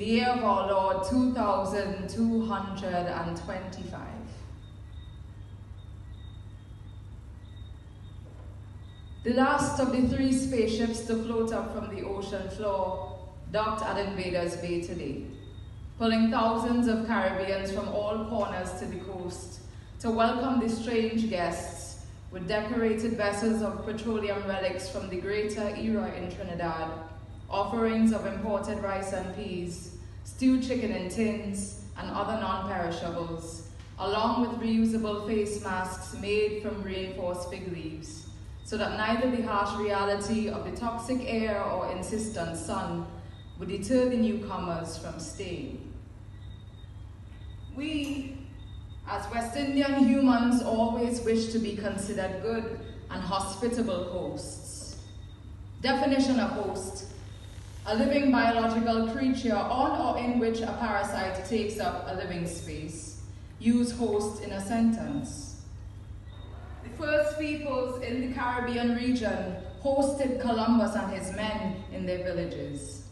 the year of our Lord 2225. The last of the 3 spaceships to float up from the ocean floor docked at Invaders Bay today, pulling thousands of Caribbeans from all corners to the coast to welcome the strange guests with decorated vessels of petroleum relics from the greater era in Trinidad, offerings of imported rice and peas, stewed chicken in tins, and other non-perishables, along with reusable face masks made from reinforced fig leaves, so that neither the harsh reality of the toxic air or insistent sun would deter the newcomers from staying. We, as West Indian humans, always wish to be considered good and hospitable hosts. Definition of host: a living biological creature on or in which a parasite takes up a living space. Use host in a sentence. The first peoples in the Caribbean region hosted Columbus and his men in their villages.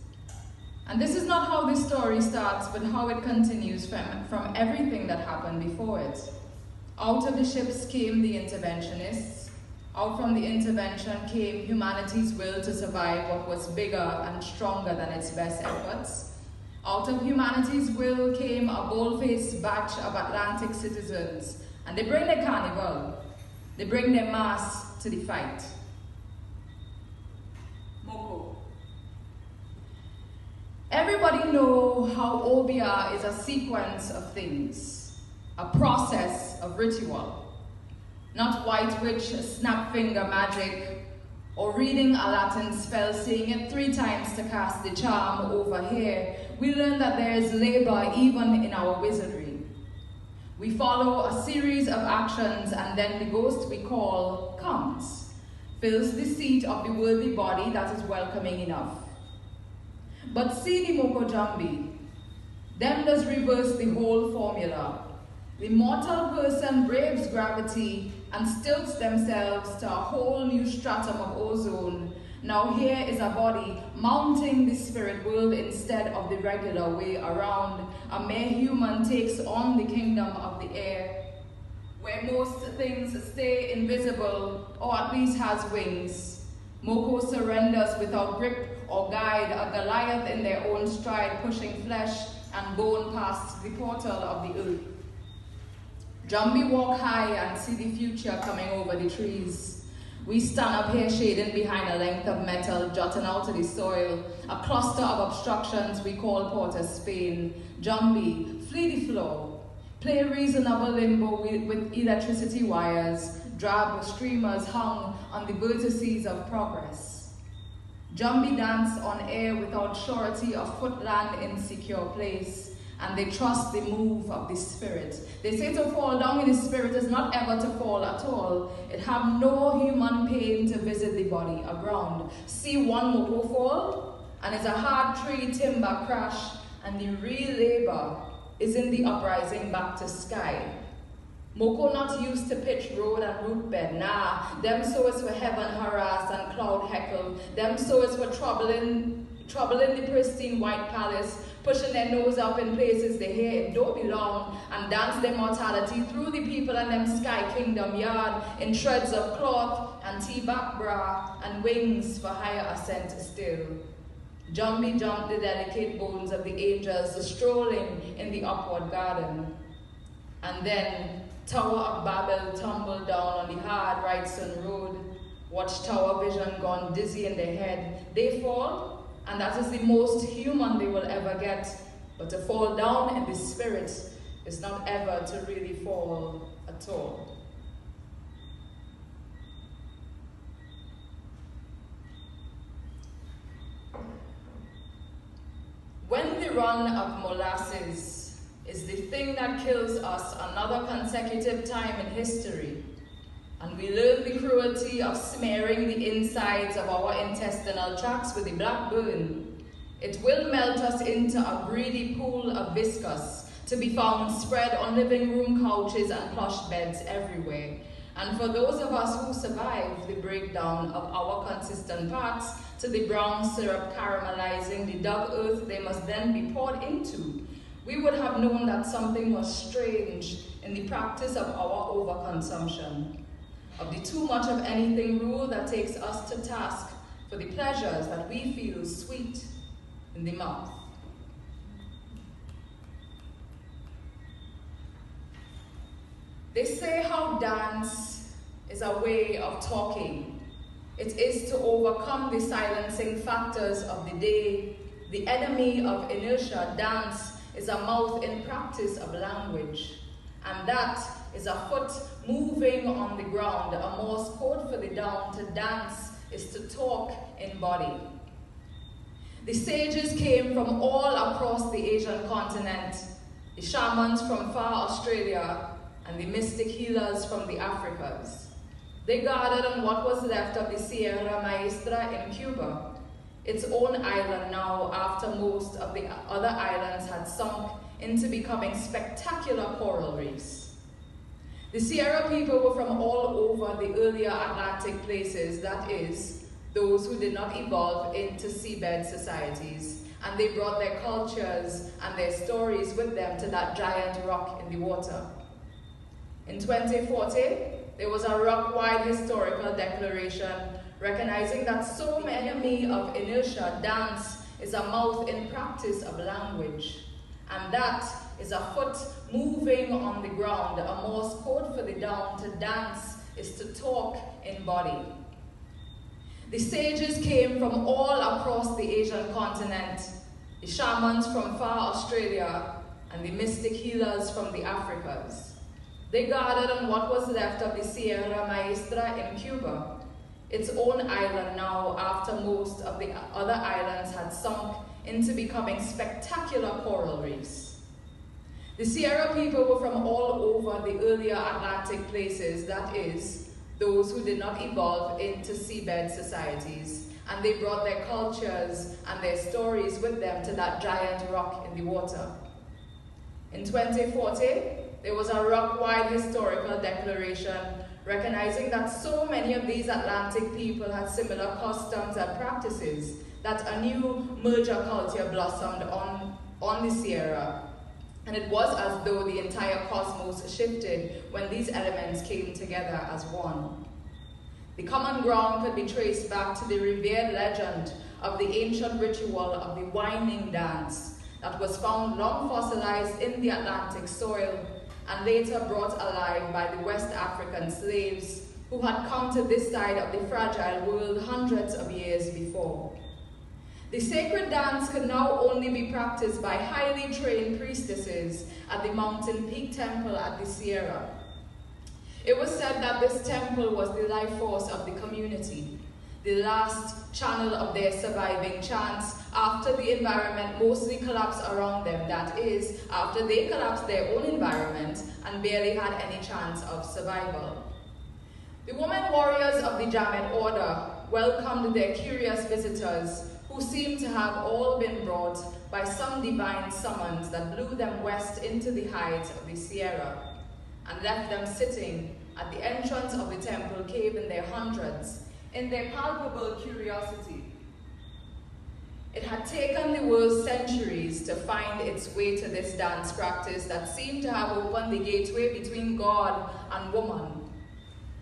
And this is not how this story starts, but how it continues from everything that happened before it. Out of the ships came the interventionists. Out from the intervention came humanity's will to survive what was bigger and stronger than its best efforts. Out of humanity's will came a bold-faced batch of Atlantic citizens, and they bring their carnival. They bring their mass to the fight. Moko. Everybody know how Obia is a sequence of things, a process of ritual. Not white witch, snap finger magic, or reading a Latin spell, saying it 3 times to cast the charm over here. We learn that there is labor even in our wizardry. We follow a series of actions, and then the ghost we call comes, fills the seat of the worthy body that is welcoming enough. But see the Moko Jambi, them does reverse the whole formula. The mortal person braves gravity and stilts themselves to a whole new stratum of ozone. Now here is a body mounting the spirit world instead of the regular way around. A mere human takes on the kingdom of the air, where most things stay invisible, or at least has wings. Moko surrenders without grip or guide, a Goliath in their own stride, pushing flesh and bone past the portal of the earth. Jambi walk high and see the future coming over the trees. We stand up here shading behind a length of metal jutting out of the soil, a cluster of obstructions we call Port of Spain. Jambi, flee the floor. Play reasonable limbo with electricity wires, drab streamers hung on the vertices of progress. Jambi dance on air without surety of footland in secure place, and they trust the move of the spirit. They say to fall down in the spirit is not ever to fall at all. It have no human pain to visit the body aground. See one Moko fall, and it's a hard tree timber crash, and the real labor is in the uprising back to sky. Moko not used to pitch road and root bed, nah. Them so is for heaven harassed and cloud heckle. Them so is for troubling the pristine white palace, pushing their nose up in places they hear it don't belong, and dance their mortality through the people and them sky kingdom yard in shreds of cloth and tea-back bra and wings for higher ascent still. Jambi jump the delicate bones of the angels strolling in the upward garden. And then Tower of Babel tumble down on the hard Wrightson road. Watchtower vision gone dizzy in their head. They fall, and that is the most human they will ever get. But to fall down in the spirit is not ever to really fall at all. When the run of molasses is the thing that kills us another consecutive time in history, and we learn the cruelty of smearing the insides of our intestinal tracts with a black burn, it will melt us into a greedy pool of viscous, to be found spread on living room couches and plush beds everywhere. And for those of us who survived the breakdown of our consistent parts to the brown syrup caramelizing the dug earth they must then be poured into, we would have known that something was strange in the practice of our overconsumption, of the too much of anything rule that takes us to task for the pleasures that we feel sweet in the mouth. They say how dance is a way of talking. It is to overcome the silencing factors of the day. The enemy of inertia, dance, is a mouth in practice of language. And that is a foot moving on the ground. A Morse code for the down to dance is to talk in body. The sages came from all across the Asian continent, the shamans from far Australia, and the mystic healers from the Africas. They gathered on what was left of the Sierra Maestra in Cuba, its own island now after most of the other islands had sunk into becoming spectacular coral reefs. The Sierra people were from all over the earlier Atlantic places, that is, those who did not evolve into seabed societies, and they brought their cultures and their stories with them to that giant rock in the water. In 2040, there was a rock-wide historical declaration recognizing that so enemy of inertia, dance, is a mouth in practice of language, and that is a foot moving on the ground. A Morse code for the down to dance is to talk in body. The sages came from all across the Asian continent, the shamans from far Australia, and the mystic healers from the Africas. They gathered on what was left of the Sierra Maestra in Cuba, its own island now after most of the other islands had sunk into becoming spectacular coral reefs. The Sierra people were from all over the earlier Atlantic places, that is, those who did not evolve into seabed societies, and they brought their cultures and their stories with them to that giant rock in the water. In 2040, there was a rock-wide historical declaration recognizing that so many of these Atlantic people had similar customs and practices that a new merger culture blossomed on the Sierra. And it was as though the entire cosmos shifted when these elements came together as one. The common ground could be traced back to the revered legend of the ancient ritual of the winding dance that was found long fossilized in the Atlantic soil and later brought alive by the West African slaves who had come to this side of the fragile world hundreds of years before. The sacred dance could now only be practiced by highly trained priestesses at the mountain peak temple at the Sierra. It was said that this temple was the life force of the community, the last channel of their surviving chants after the environment mostly collapsed around them, that is, after they collapsed their own environment and barely had any chance of survival. The women warriors of the Jamet order welcomed their curious visitors who seemed to have all been brought by some divine summons that blew them west into the heights of the Sierra and left them sitting at the entrance of the temple cave in their hundreds, in their palpable curiosity. It had taken the world centuries to find its way to this dance practice that seemed to have opened the gateway between God and woman.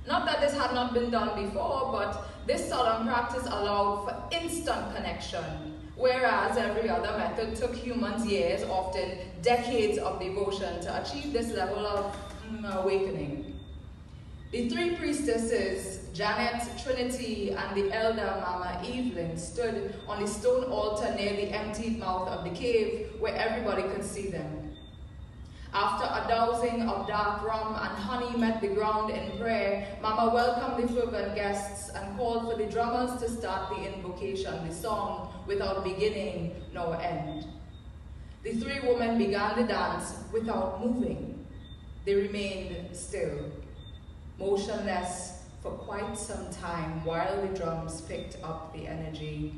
Not that this had not been done before, but this solemn practice allowed for instant connection, whereas every other method took humans years, often decades of devotion to achieve this level of awakening. The three priestesses, Janet, Trinity, and the elder Mama Evelyn, stood on the stone altar near the emptied mouth of the cave where everybody could see them. After a dousing of dark rum and honey met the ground in prayer, Mama welcomed the fervent guests and called for the drummers to start the invocation, the song, without beginning nor end. The three women began the dance without moving. They remained still, motionless for quite some time while the drums picked up the energy.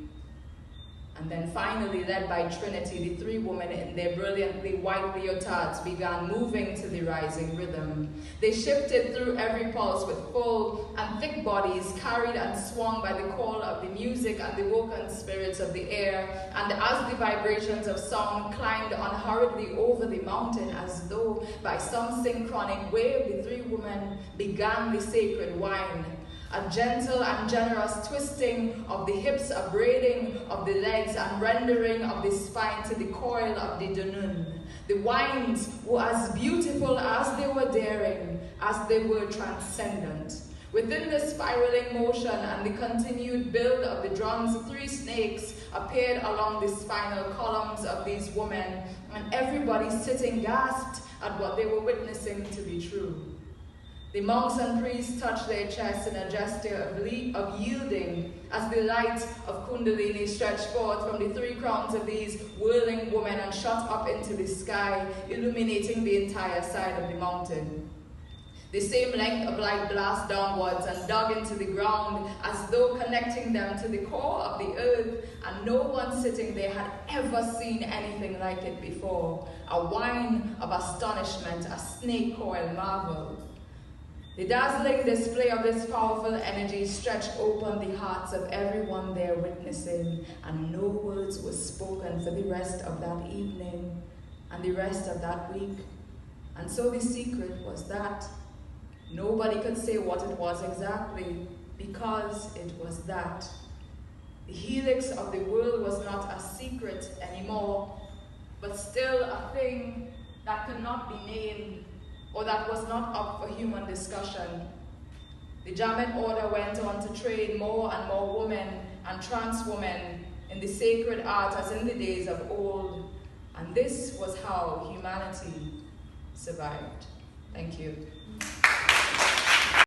And then finally, led by Trinity, the three women in their brilliantly white leotards began moving to the rising rhythm. They shifted through every pulse with full and thick bodies, carried and swung by the call of the music and the woken spirits of the air. And as the vibrations of sound climbed unhurriedly over the mountain, as though by some synchronic wave, the three women began the sacred wine. A gentle and generous twisting of the hips, a braiding of the legs, and rendering of the spine to the coil of the danun. The winds were as beautiful as they were daring, as they were transcendent. Within the spiraling motion and the continued build of the drums, three snakes appeared along the spinal columns of these women, and everybody sitting gasped at what they were witnessing to be true. The monks and priests touched their chests in a gesture of yielding as the light of Kundalini stretched forth from the three crowns of these whirling women and shot up into the sky, illuminating the entire side of the mountain. The same length of light blast downwards and dug into the ground as though connecting them to the core of the earth, and no one sitting there had ever seen anything like it before. A wine of astonishment, a snake coil marvel. The dazzling display of this powerful energy stretched open the hearts of everyone there witnessing, and no words were spoken for the rest of that evening and the rest of that week. And so the secret was that nobody could say what it was exactly, because it was that. The helix of the world was not a secret anymore, but still a thing that could not be named, or that was not up for human discussion. The Jamet order went on to train more and more women and trans women in the sacred art as in the days of old, and this was how humanity survived. Thank you.